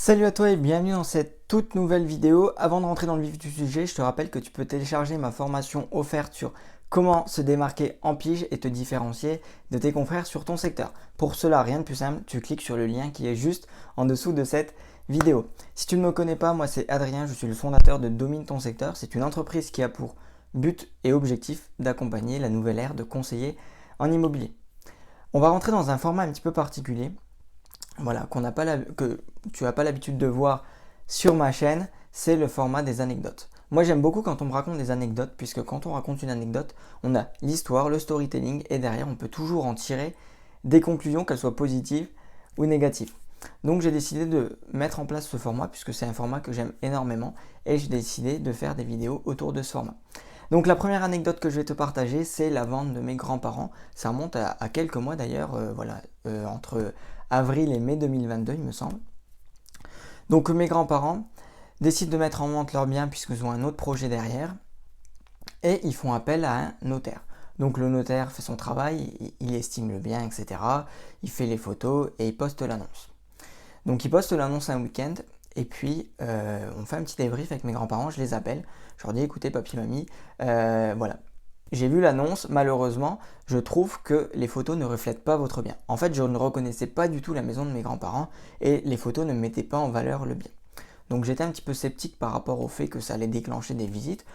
Salut à toi et bienvenue dans cette toute nouvelle vidéo. Avant de rentrer dans le vif du sujet, je te rappelle que tu peux télécharger ma formation offerte sur comment se démarquer en pige et te différencier de tes confrères sur ton secteur. Pour cela, rien de plus simple, tu cliques sur le lien qui est juste en dessous de cette vidéo. Si tu ne me connais pas, moi c'est Adrien, je suis le fondateur de Domine ton secteur. C'est une entreprise qui a pour but et objectif d'accompagner la nouvelle ère de conseillers en immobilier. On va rentrer dans un format un petit peu particulier. Voilà, que tu n'as pas l'habitude de voir sur ma chaîne, c'est le format des anecdotes. Moi j'aime beaucoup quand on me raconte des anecdotes, puisque quand on raconte une anecdote, on a l'histoire, le storytelling, et derrière on peut toujours en tirer des conclusions, qu'elles soient positives ou négatives. Donc j'ai décidé de mettre en place ce format, puisque c'est un format que j'aime énormément, et j'ai décidé de faire des vidéos autour de ce format. Donc la première anecdote que je vais te partager, c'est la vente de mes grands-parents. Ça remonte à quelques mois d'ailleurs, entre avril et mai 2022 il me semble. Donc mes grands-parents décident de mettre en vente leurs biens puisqu'ils ont un autre projet derrière et ils font appel à un notaire. Donc le notaire fait son travail, il estime le bien, etc. Il fait les photos et il poste l'annonce. Donc il poste l'annonce un week-end et puis on fait un petit débrief avec mes grands-parents, je les appelle, je leur dis écoutez papy, mamie, voilà. J'ai vu l'annonce, malheureusement, je trouve que les photos ne reflètent pas votre bien. En fait, je ne reconnaissais pas du tout la maison de mes grands-parents et les photos ne mettaient pas en valeur le bien. Donc j'étais un petit peu sceptique par rapport au fait que ça allait déclencher des visites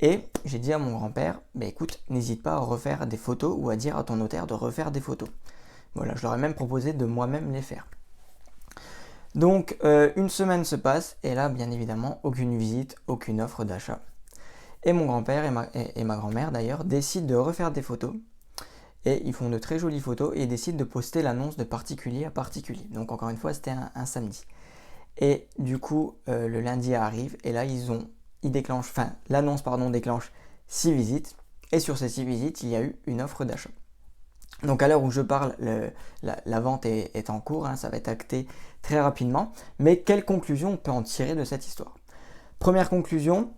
et j'ai dit à mon grand-père, bah, écoute, n'hésite pas à refaire des photos ou à dire à ton notaire de refaire des photos. Voilà, je leur ai même proposé de moi-même les faire. Donc une semaine se passe et là, bien évidemment, aucune visite, aucune offre d'achat. Et mon grand-père et ma grand-mère d'ailleurs décident de refaire des photos. Et ils font de très jolies photos et ils décident de poster l'annonce de particulier à particulier. Donc encore une fois, c'était un samedi. Et du coup, le lundi arrive et là, l'annonce déclenche 6 visites. Et sur ces 6 visites, il y a eu une offre d'achat. Donc à l'heure où je parle, la vente est en cours, ça va être acté très rapidement. Mais quelle conclusion on peut en tirer de cette histoire? Première conclusion,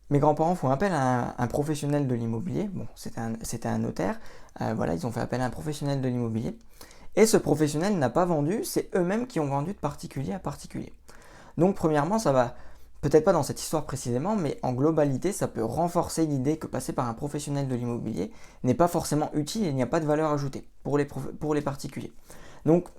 mes grands-parents font appel à un professionnel de l'immobilier. Bon, c'était un notaire. Voilà, ils ont fait appel à un professionnel de l'immobilier. Et ce professionnel n'a pas vendu, c'est eux-mêmes qui ont vendu de particulier à particulier. Donc premièrement, ça va, peut-être pas dans cette histoire précisément, mais en globalité, ça peut renforcer l'idée que passer par un professionnel de l'immobilier n'est pas forcément utile et il n'y a pas de valeur ajoutée pour les particuliers. Donc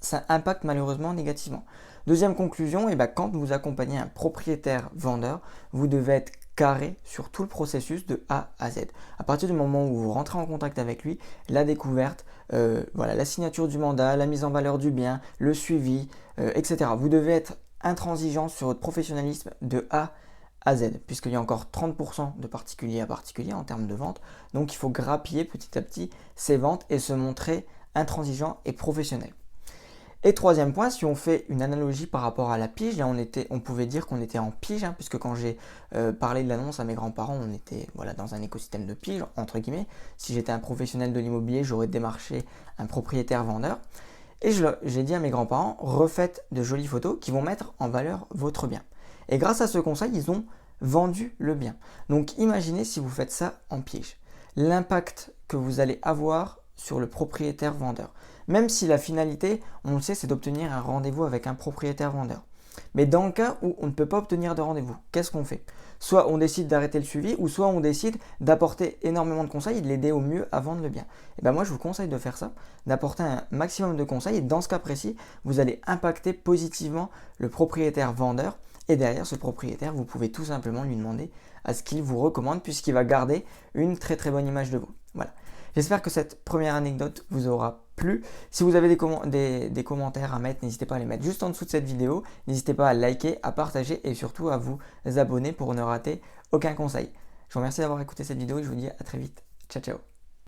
ça impacte malheureusement négativement. Deuxième conclusion, quand vous accompagnez un propriétaire vendeur, vous devez être carré sur tout le processus de A à Z. À partir du moment où vous rentrez en contact avec lui, la découverte, la signature du mandat, la mise en valeur du bien, le suivi, etc. Vous devez être intransigeant sur votre professionnalisme de A à Z, puisqu'il y a encore 30% de particulier à particulier en termes de vente. Donc il faut grappiller petit à petit ces ventes et se montrer intransigeant et professionnel. Et troisième point, si on fait une analogie par rapport à la pige, là on pouvait dire qu'on était en pige, puisque quand j'ai parlé de l'annonce à mes grands-parents, on était dans un écosystème de pige, entre guillemets. Si j'étais un professionnel de l'immobilier, j'aurais démarché un propriétaire vendeur. Et j'ai dit à mes grands-parents, refaites de jolies photos qui vont mettre en valeur votre bien. Et grâce à ce conseil, ils ont vendu le bien. Donc imaginez si vous faites ça en pige. L'impact que vous allez avoir sur le propriétaire vendeur. Même si la finalité, on le sait, c'est d'obtenir un rendez-vous avec un propriétaire vendeur. Mais dans le cas où on ne peut pas obtenir de rendez-vous, qu'est-ce qu'on fait? Soit on décide d'arrêter le suivi, ou soit on décide d'apporter énormément de conseils et de l'aider au mieux à vendre le bien. Et moi, je vous conseille de faire ça, d'apporter un maximum de conseils. Et dans ce cas précis, vous allez impacter positivement le propriétaire vendeur. Et derrière ce propriétaire, vous pouvez tout simplement lui demander à ce qu'il vous recommande, puisqu'il va garder une très très bonne image de vous. Voilà. J'espère que cette première anecdote vous aura plu. Si vous avez des commentaires à mettre, n'hésitez pas à les mettre juste en dessous de cette vidéo. N'hésitez pas à liker, à partager et surtout à vous abonner pour ne rater aucun conseil. Je vous remercie d'avoir écouté cette vidéo et je vous dis à très vite. Ciao ciao.